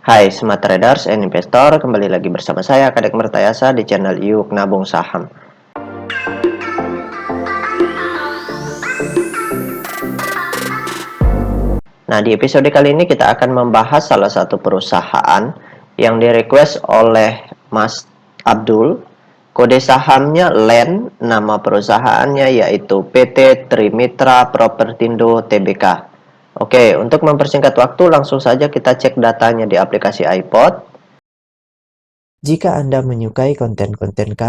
Hai Smart Traders and Investor, kembali lagi bersama saya Kadek Mertayasa di channel Yuk Nabung Saham. Nah, di episode kali ini kita akan membahas salah satu perusahaan yang direquest oleh Mas Abdul. Kode sahamnya LEN, nama perusahaannya yaitu PT Trimitra Propertindo Tbk. Oke, untuk mempersingkat waktu langsung saja kita cek datanya di aplikasi iPod. Jika Anda menyukai konten-konten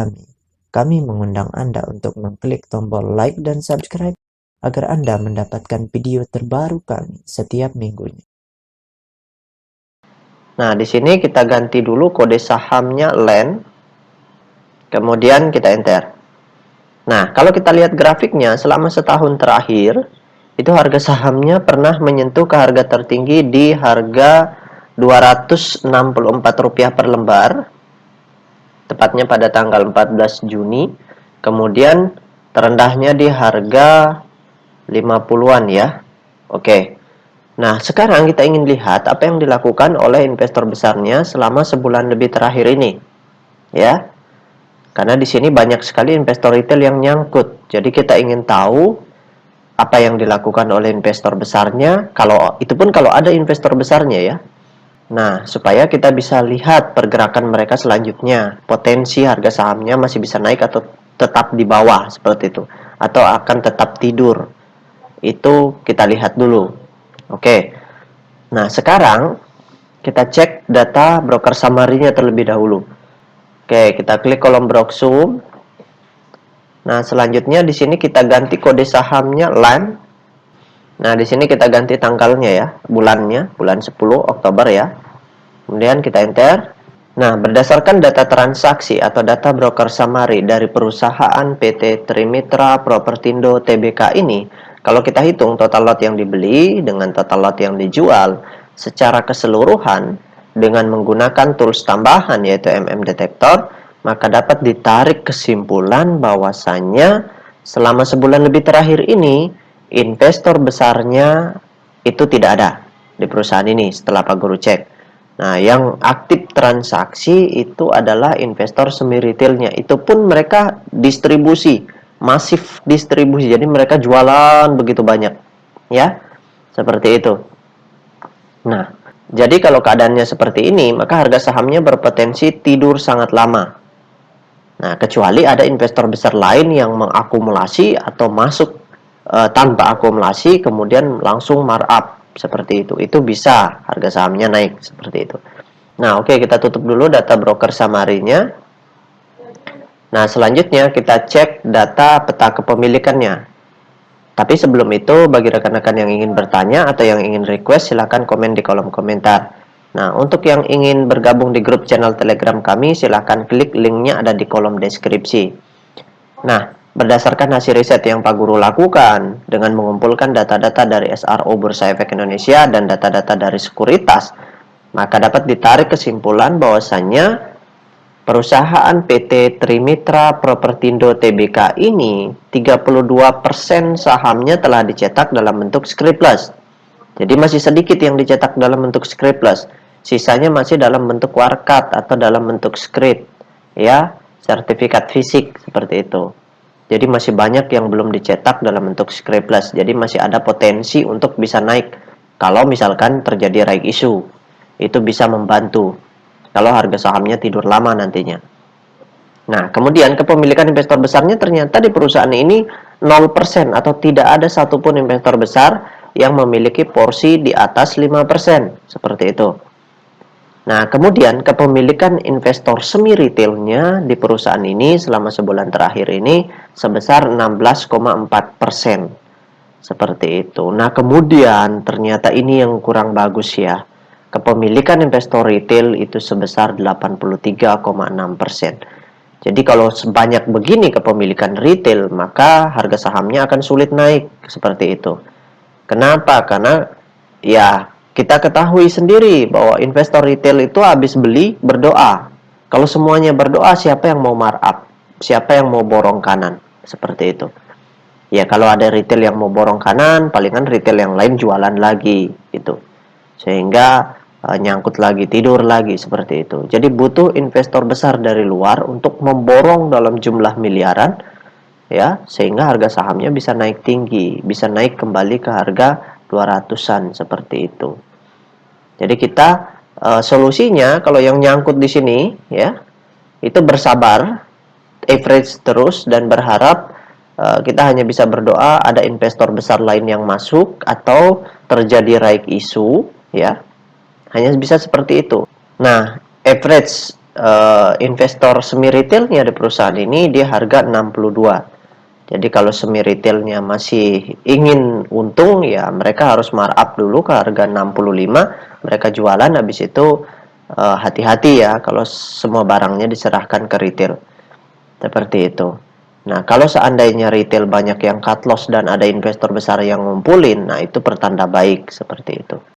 kami mengundang Anda untuk mengklik tombol like dan subscribe agar Anda mendapatkan video terbaru kami setiap minggunya. Nah, di sini kita ganti dulu kode sahamnya LEN. Kemudian kita enter. Nah, kalau kita lihat grafiknya selama setahun terakhir, itu harga sahamnya pernah menyentuh ke harga tertinggi di harga Rp264 per lembar. Tepatnya pada tanggal 14 Juni. Kemudian terendahnya di harga 50-an ya. Oke. Nah, sekarang kita ingin lihat apa yang dilakukan oleh investor besarnya selama sebulan lebih terakhir ini. Ya. Karena di sini banyak sekali investor retail yang nyangkut. Jadi kita ingin tahu apa yang dilakukan oleh investor besarnya, kalau itu pun kalau ada investor besarnya ya. Nah, supaya kita bisa lihat pergerakan mereka selanjutnya, potensi harga sahamnya masih bisa naik atau tetap di bawah seperti itu, atau akan tetap tidur. Itu kita lihat dulu. Oke. Nah, sekarang kita cek data broker summary-nya terlebih dahulu. Oke, kita klik kolom Broksum. Nah, selanjutnya di sini kita ganti kode sahamnya LAN. Nah, di sini kita ganti tanggalnya ya, bulannya, bulan 10 Oktober ya. Kemudian kita enter. Nah, berdasarkan data transaksi atau data broker summary dari perusahaan PT Trimitra Propertindo Tbk ini, kalau kita hitung total lot yang dibeli dengan total lot yang dijual secara keseluruhan dengan menggunakan tools tambahan yaitu Detektor, maka dapat ditarik kesimpulan bahwasannya selama sebulan lebih terakhir ini investor besarnya itu tidak ada di perusahaan ini setelah Pak Guru cek. Nah, yang aktif transaksi itu adalah investor semi retailnya. Itu pun mereka distribusi, masif distribusi. Jadi mereka jualan begitu banyak. Ya, seperti itu. Nah, jadi kalau keadaannya seperti ini, maka harga sahamnya berpotensi tidur sangat lama. Nah, kecuali ada investor besar lain yang mengakumulasi atau masuk tanpa akumulasi, kemudian langsung markup seperti itu. Itu bisa harga sahamnya naik seperti itu. Nah, oke, kita tutup dulu data broker summary-nya. Nah, selanjutnya kita cek data peta kepemilikannya. Tapi sebelum itu, bagi rekan-rekan yang ingin bertanya atau yang ingin request, silahkan komen di kolom komentar. Nah, untuk yang ingin bergabung di grup channel Telegram kami, silahkan klik linknya ada di kolom deskripsi. Nah, berdasarkan hasil riset yang Pak Guru lakukan dengan mengumpulkan data-data dari SRO Bursa Efek Indonesia dan data-data dari sekuritas, maka dapat ditarik kesimpulan bahwasannya perusahaan PT Trimitra Propertindo Tbk ini 32% sahamnya telah dicetak dalam bentuk scriptless. Jadi masih sedikit yang dicetak dalam bentuk scriptless. Sisanya masih dalam bentuk warkat atau dalam bentuk script, ya, sertifikat fisik seperti itu. Jadi masih banyak yang belum dicetak dalam bentuk scriptless. Jadi masih ada potensi untuk bisa naik kalau misalkan terjadi right issue. Itu bisa membantu kalau harga sahamnya tidur lama nantinya. Nah, kemudian kepemilikan investor besarnya ternyata di perusahaan ini 0% atau tidak ada satupun investor besar yang memiliki porsi di atas 5%, seperti itu. Nah, kemudian kepemilikan investor semi retailnya di perusahaan ini selama sebulan terakhir ini sebesar 16,4%. Seperti itu. Nah, kemudian ternyata ini yang kurang bagus ya. Kepemilikan investor retail itu sebesar 83,6%. Jadi kalau sebanyak begini kepemilikan retail, maka harga sahamnya akan sulit naik seperti itu. Kenapa? Karena ya kita ketahui sendiri bahwa investor retail itu habis beli berdoa. Kalau semuanya berdoa, siapa yang mau markup? Siapa yang mau borong kanan? Seperti itu. Ya kalau ada retail yang mau borong kanan, palingan retail yang lain jualan lagi gitu. Sehingga nyangkut lagi, tidur lagi seperti itu. Jadi butuh investor besar dari luar untuk memborong dalam jumlah miliaran, ya, sehingga harga sahamnya bisa naik tinggi, bisa naik kembali ke harga 200-an seperti itu. Jadi kita solusinya kalau yang nyangkut di sini, ya, itu bersabar, average terus, dan berharap kita hanya bisa berdoa ada investor besar lain yang masuk atau terjadi right issue, ya. Hanya bisa seperti itu. Nah, average investor semi retailnya di perusahaan ini dia harga 62. Jadi kalau semi retailnya masih ingin untung, ya mereka harus markup dulu ke harga 65, mereka jualan, habis itu hati-hati ya kalau semua barangnya diserahkan ke retail. Seperti itu. Nah, kalau seandainya retail banyak yang cut loss dan ada investor besar yang ngumpulin, nah itu pertanda baik seperti itu.